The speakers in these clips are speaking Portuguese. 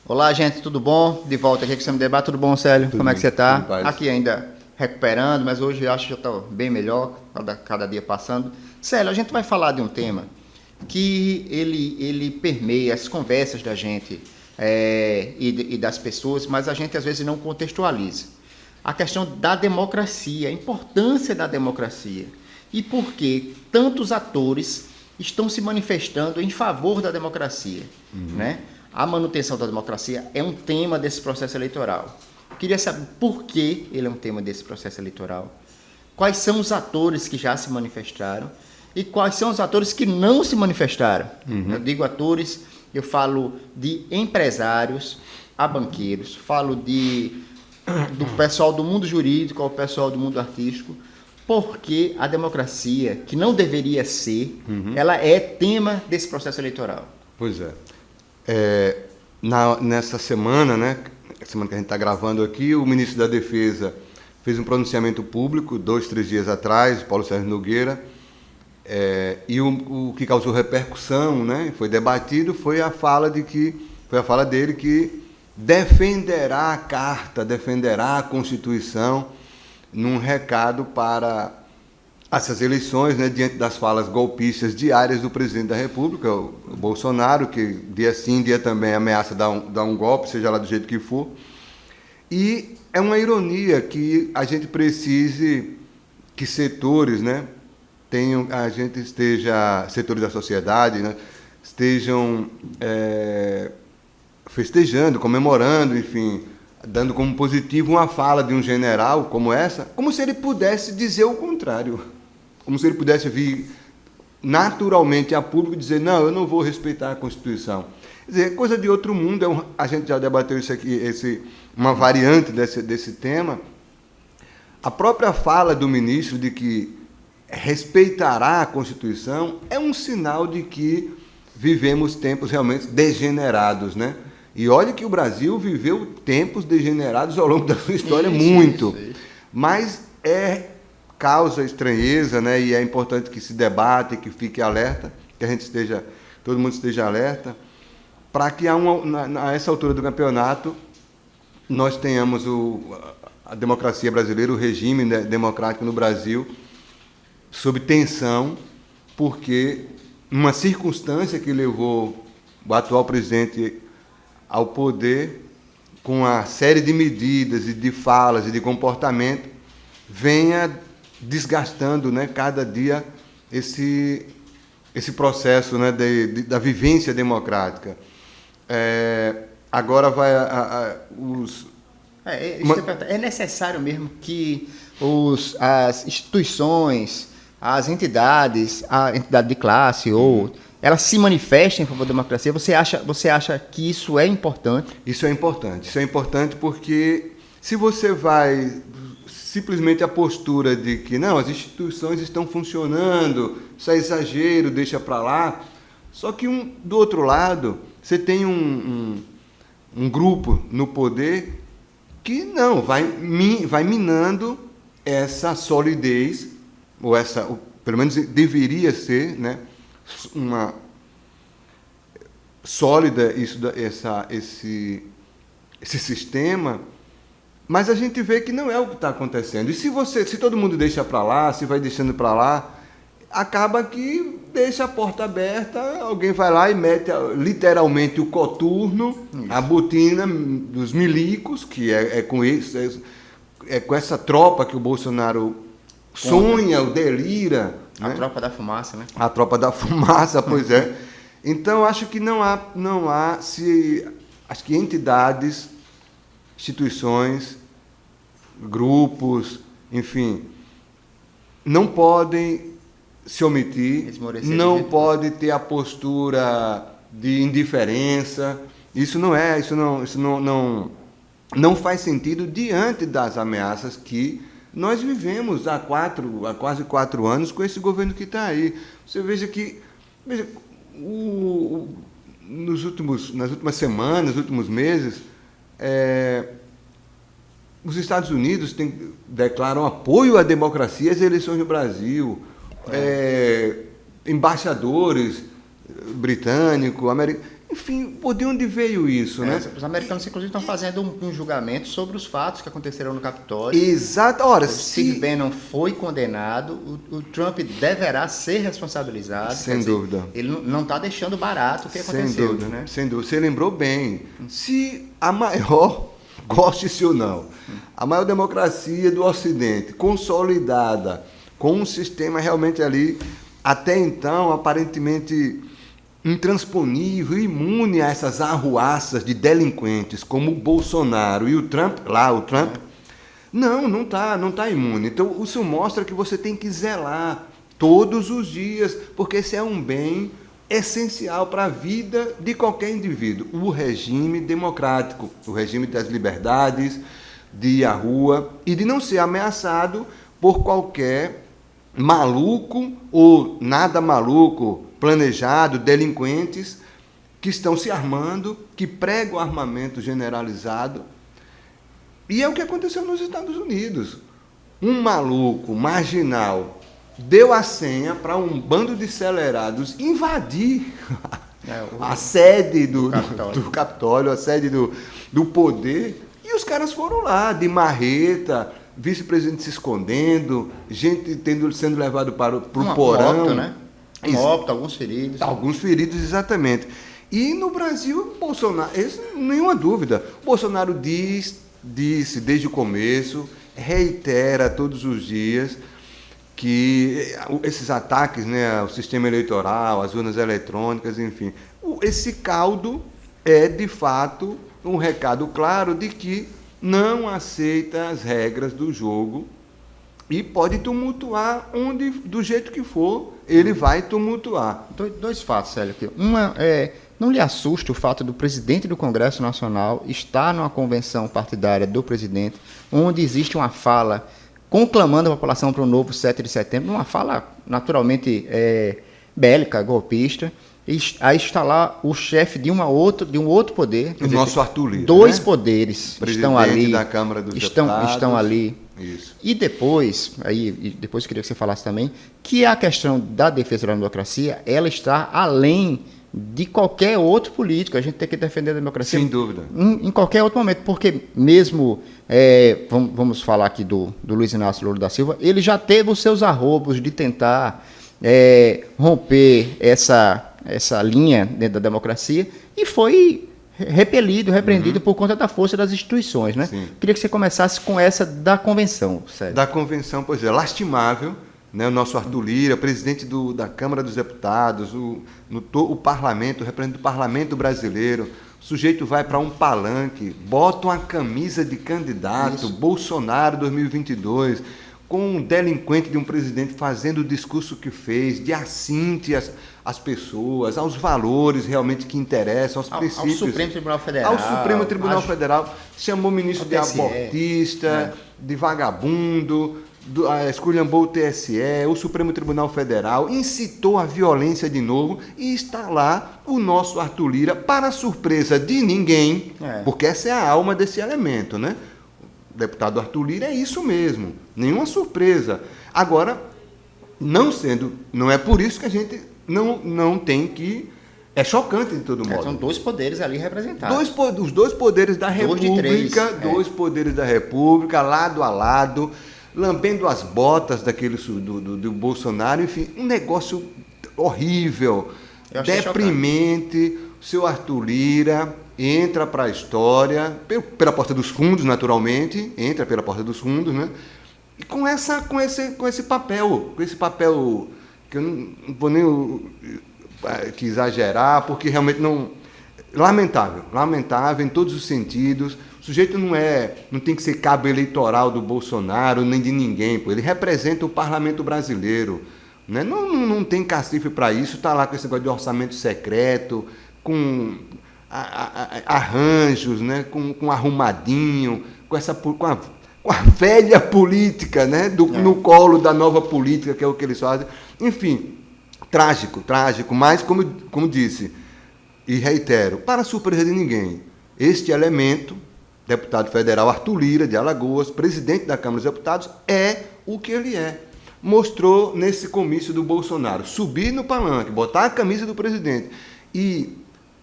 Olá, gente, tudo bom? De volta aqui com o Sam Debate, tudo bom, Célio? Como é que você está? Aqui ainda recuperando, mas hoje eu acho que já está bem melhor, cada dia passando. Célio, a gente vai falar de um tema que ele permeia as conversas da gente e das pessoas, mas a gente às vezes não contextualiza. A questão da democracia, a importância da democracia e por que tantos atores estão se manifestando em favor da democracia, né? A manutenção da democracia é um tema desse processo eleitoral. Eu queria saber por que ele é um tema desse processo eleitoral, quais são os atores que já se manifestaram e quais são os atores que não se manifestaram. Eu digo atores, eu falo de empresários a banqueiros, falo do pessoal do mundo jurídico ao pessoal do mundo artístico, porque a democracia, que não deveria ser, ela é tema desse processo eleitoral. Pois é. Nessa semana, né, a semana que a gente está gravando aqui, o ministro da Defesa fez um pronunciamento público, 2-3 dias atrás, Paulo Sérgio Nogueira, e o que causou repercussão, né, foi debatido, foi a fala dele que defenderá a Carta, defenderá a Constituição, num recado para essas eleições, né, diante das falas golpistas diárias do presidente da República, o Bolsonaro, que dia sim, dia também ameaça dar um golpe, seja lá do jeito que for. E é uma ironia que a gente precise que setores, né, setores da sociedade, né, estejam festejando, comemorando, enfim, dando como positivo uma fala de um general como essa, como se ele pudesse dizer o contrário. Como se ele pudesse vir naturalmente a público e dizer, não, eu não vou respeitar a Constituição. Quer dizer, é coisa de outro mundo, a gente já debateu isso aqui, uma variante desse tema. A própria fala do ministro de que respeitará a Constituição é um sinal de que vivemos tempos realmente degenerados, né? E olha que o Brasil viveu tempos degenerados ao longo da sua história, muito. Mas causa estranheza, né? E é importante que se debate, que fique alerta, que todo mundo esteja alerta, para que a essa altura do campeonato nós tenhamos a democracia brasileira, o regime, né, democrático no Brasil, sob tensão, porque uma circunstância que levou o atual presidente ao poder, com a série de medidas e de falas e de comportamento, venha desgastando, né, cada dia esse processo, né, da vivência democrática. Agora vai é necessário mesmo que as instituições, as entidades, a entidade de classe elas se manifestem em favor da democracia. Você acha que isso é importante? Isso é importante porque se você vai simplesmente a postura de que não, as instituições estão funcionando, isso é exagero, deixa para lá. Só que do outro lado, você tem um grupo no poder que não, vai minando essa solidez, pelo menos deveria ser, né, uma sólida esse sistema. Mas a gente vê que não é o que está acontecendo. E se todo mundo deixa para lá, se vai deixando para lá, acaba que deixa a porta aberta, alguém vai lá e mete literalmente o coturno, a botina dos milicos, que é com isso, é com essa tropa que o Bolsonaro sonha, o delira. A né? tropa da fumaça, né? A tropa da fumaça, pois é. Então, acho que acho que entidades, instituições, grupos, enfim, não podem se omitir, não pode ter a postura de indiferença. Isso não faz sentido diante das ameaças que nós vivemos há quase 4 anos com esse governo que está aí. Você veja que nas últimas semanas, nos últimos meses, os Estados Unidos declaram apoio à democracia e às eleições no Brasil. Embaixadores britânicos, americanos, Enfim, por de onde veio isso, né? Os americanos, inclusive, estão fazendo um julgamento sobre os fatos que aconteceram no Capitólio. Exato. Ora, o Steve Bannon foi condenado, o Trump deverá ser responsabilizado. Sem dúvida. Ele não está deixando barato o que aconteceu. Sem dúvida, né? Sem dúvida. Você lembrou bem. Se a maior, goste-se ou não, a maior democracia do Ocidente, consolidada, com um sistema realmente ali, até então, aparentemente intransponível, imune a essas arruaças de delinquentes como o Bolsonaro e o Trump, não tá imune. Então, isso mostra que você tem que zelar todos os dias, porque esse é um bem essencial para a vida de qualquer indivíduo. O regime democrático, o regime das liberdades, de ir à rua e de não ser ameaçado por qualquer maluco ou nada maluco, planejado, delinquentes que estão se armando, que pregam armamento generalizado. E é o que aconteceu nos Estados Unidos. Um maluco marginal deu a senha para um bando de acelerados invadir a sede do Capitólio, a sede do poder, e os caras foram lá, de marreta, vice-presidente se escondendo, gente sendo levado para o porão. Moto, né? Óbito, alguns feridos. Alguns feridos, exatamente. E no Brasil, Bolsonaro, nenhuma dúvida, Bolsonaro disse desde o começo, reitera todos os dias, que esses ataques, né, ao sistema eleitoral, às urnas eletrônicas, enfim, esse caldo é, de fato, um recado claro de que não aceita as regras do jogo e pode tumultuar do jeito que for, ele vai tumultuar. Dois fatos, Célio, aqui. Uma é, não lhe assusta o fato do presidente do Congresso Nacional estar numa convenção partidária do presidente, onde existe uma fala conclamando a população para um novo 7 de setembro, uma fala naturalmente bélica, golpista. Aí está lá o chefe de um outro poder. O nosso Arthur Lira. Dois poderes presidente estão ali. Da Câmara dos Deputados. Estão ali. Isso. E depois eu queria que você falasse também, que a questão da defesa da democracia, ela está além de qualquer outro político. A gente tem que defender a democracia. Sem dúvida. Em qualquer outro momento, porque mesmo, vamos falar aqui do Luiz Inácio Lula da Silva, ele já teve os seus arrobos de tentar romper essa linha dentro da democracia e foi repelido, repreendido por conta da força das instituições, né? Sim. Queria que você começasse com essa da convenção, Sérgio. Da convenção, pois é, lastimável, né? O nosso Arthur Lira, presidente da Câmara dos Deputados, o parlamento, o representante do parlamento brasileiro, o sujeito vai para um palanque, bota uma camisa de candidato, isso. Bolsonaro 2022, com um delinquente de um presidente fazendo o discurso que fez, de assinte às pessoas, aos valores realmente que interessam, aos princípios. Ao Supremo Tribunal Federal. Ao Supremo Tribunal Federal, chamou o ministro de abortista, de vagabundo, esculhambou o TSE, o Supremo Tribunal Federal, incitou a violência de novo, e está lá o nosso Arthur Lira, para surpresa de ninguém, porque essa é a alma desse elemento, né? O deputado Arthur Lira é isso mesmo, nenhuma surpresa. Agora, não é por isso que a gente não tem que... É chocante de todo modo. São dois poderes ali representados. Os dois poderes da República, dois poderes da República, lado a lado, lambendo as botas do Bolsonaro, enfim, um negócio horrível, deprimente. O seu Arthur Lira entra para a história, pela porta dos fundos, naturalmente, entra pela porta dos fundos, né? E com esse papel que eu não vou nem que exagerar, porque realmente não... Lamentável em todos os sentidos. O sujeito não tem que ser cabo eleitoral do Bolsonaro, nem de ninguém, pô. Ele representa o parlamento brasileiro, né? Não tem cacife para isso, está lá com esse negócio de orçamento secreto, com arranjos, né? com arrumadinho, com a velha política, né? No colo da nova política, que é o que eles fazem. Enfim, trágico, mas, como disse, e reitero, para surpresa de ninguém, este elemento, deputado federal Arthur Lira, de Alagoas, presidente da Câmara dos Deputados, é o que ele é. Mostrou nesse comício do Bolsonaro, subir no palanque, botar a camisa do presidente e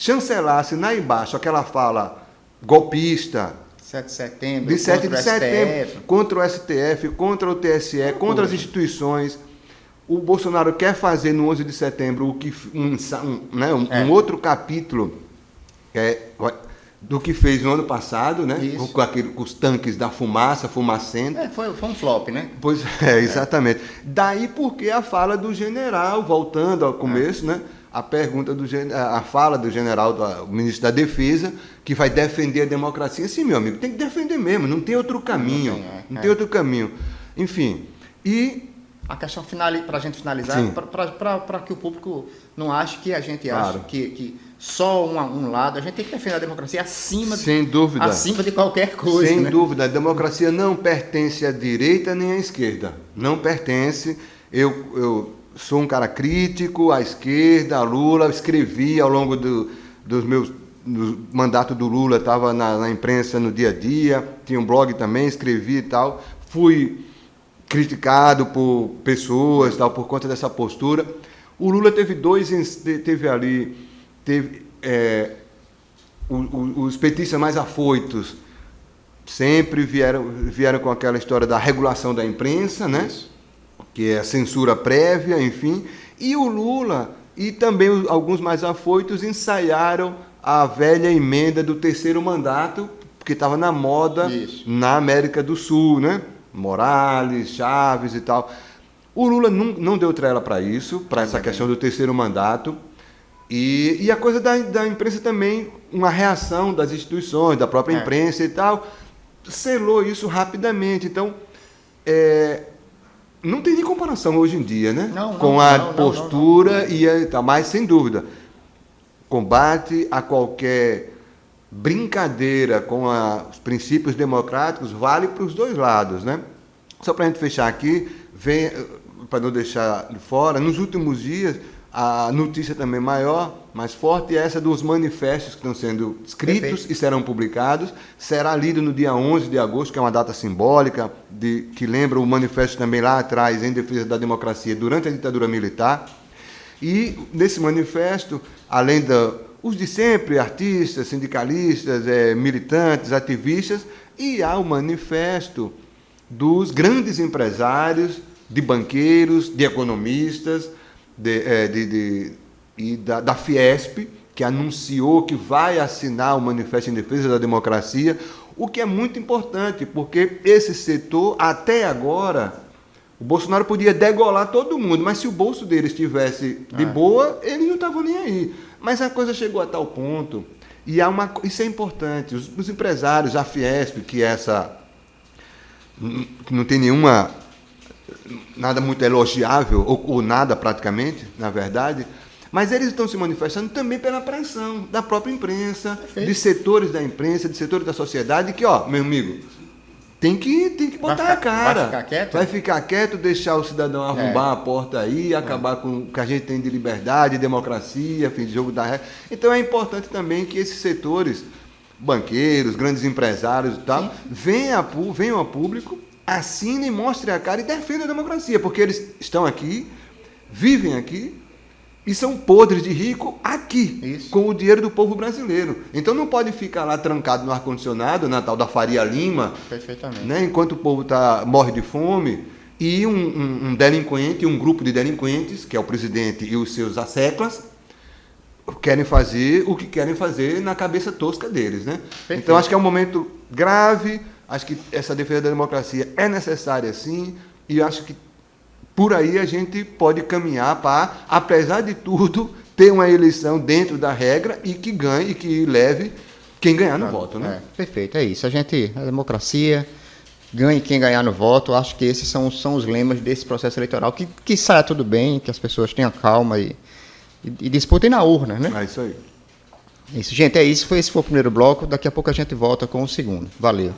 chancelasse lá embaixo aquela fala golpista, 7 de setembro, de 7 de setembro, STF. contra o STF, contra o TSE, contra as instituições. O Bolsonaro quer fazer no 11 de setembro um outro capítulo do que fez no ano passado, né? Com os tanques da fumaça, fumacento. Foi um flop, né? Pois é, exatamente. Daí porque a fala do general, voltando ao começo, né? A fala do general, do ministro da Defesa, que vai defender a democracia. Sim, meu amigo, tem que defender mesmo, não tem outro caminho. Não tem outro caminho. Enfim, e... A questão para a gente finalizar, para que o público não ache que a gente acha que só um lado, a gente tem que defender a democracia acima de qualquer coisa. Sem dúvida, a democracia não pertence à direita nem à esquerda. Não pertence. Eu sou um cara crítico à esquerda, a Lula, escrevi ao longo do mandato do Lula, estava na imprensa no dia a dia, tinha um blog também, escrevi e tal, fui criticado por pessoas, tal, por conta dessa postura. O Lula os petistas mais afoitos sempre vieram com aquela história da regulação da imprensa, né? Que é a censura prévia, enfim. E o Lula e também alguns mais afoitos ensaiaram a velha emenda do terceiro mandato, porque estava na moda na América do Sul, né? Morales, Chaves e tal. O Lula não deu trela para isso, para essa questão do terceiro mandato. E a coisa da imprensa também, uma reação das instituições, da própria imprensa e tal, selou isso rapidamente. Então, não tem nem comparação hoje em dia, né? Com a postura e tal, mas sem dúvida, combate a qualquer brincadeira com os princípios democráticos vale para os dois lados, né? Só para a gente fechar aqui, para não deixar de fora, nos últimos dias, a notícia também mais forte, é essa dos manifestos que estão sendo escritos e serão publicados. Será lido no dia 11 de agosto, que é uma data simbólica, que lembra o manifesto também lá atrás, em defesa da democracia durante a ditadura militar. E nesse manifesto, além os de sempre, artistas, sindicalistas, militantes, ativistas, e há o manifesto dos grandes empresários, de banqueiros, de economistas, da Fiesp, que anunciou que vai assinar o Manifesto em Defesa da Democracia, o que é muito importante, porque esse setor, até agora, o Bolsonaro podia degolar todo mundo, mas se o bolso dele estivesse de boa, eles não estavam nem aí. Mas a coisa chegou a tal ponto, e isso é importante, os empresários, a Fiesp, que não tem nada muito elogiável, ou nada praticamente, na verdade, mas eles estão se manifestando também pela pressão da própria imprensa, de setores da imprensa, de setores da sociedade, que, meu amigo, tem que botar a cara. Vai ficar quieto, deixar o cidadão arrombar a porta aí, acabar com o que a gente tem de liberdade, democracia, fim de jogo da regra. Então é importante também que esses setores, banqueiros, grandes empresários e tal, venham a público, assinem, mostrem a cara e defendam a democracia, porque eles estão aqui, vivem aqui e são podres de rico aqui, com o dinheiro do povo brasileiro. Então não pode ficar lá trancado no ar-condicionado, na tal da Faria Lima, né, enquanto o povo morre de fome, e um delinquente, um grupo de delinquentes, que é o presidente e os seus asseclas, querem fazer o que querem fazer na cabeça tosca deles, né? Então acho que é um momento grave, acho que essa defesa da democracia é necessária sim, e acho que por aí a gente pode caminhar para, apesar de tudo, ter uma eleição dentro da regra e que ganhe e que leve quem ganhar no voto, né? Perfeito, é isso. A democracia, ganhe quem ganhar no voto. Acho que esses são os lemas desse processo eleitoral. Que saia tudo bem, que as pessoas tenham calma e disputem na urna, né? É isso aí. Isso, gente, é isso. Esse foi o primeiro bloco. Daqui a pouco a gente volta com o segundo. Valeu.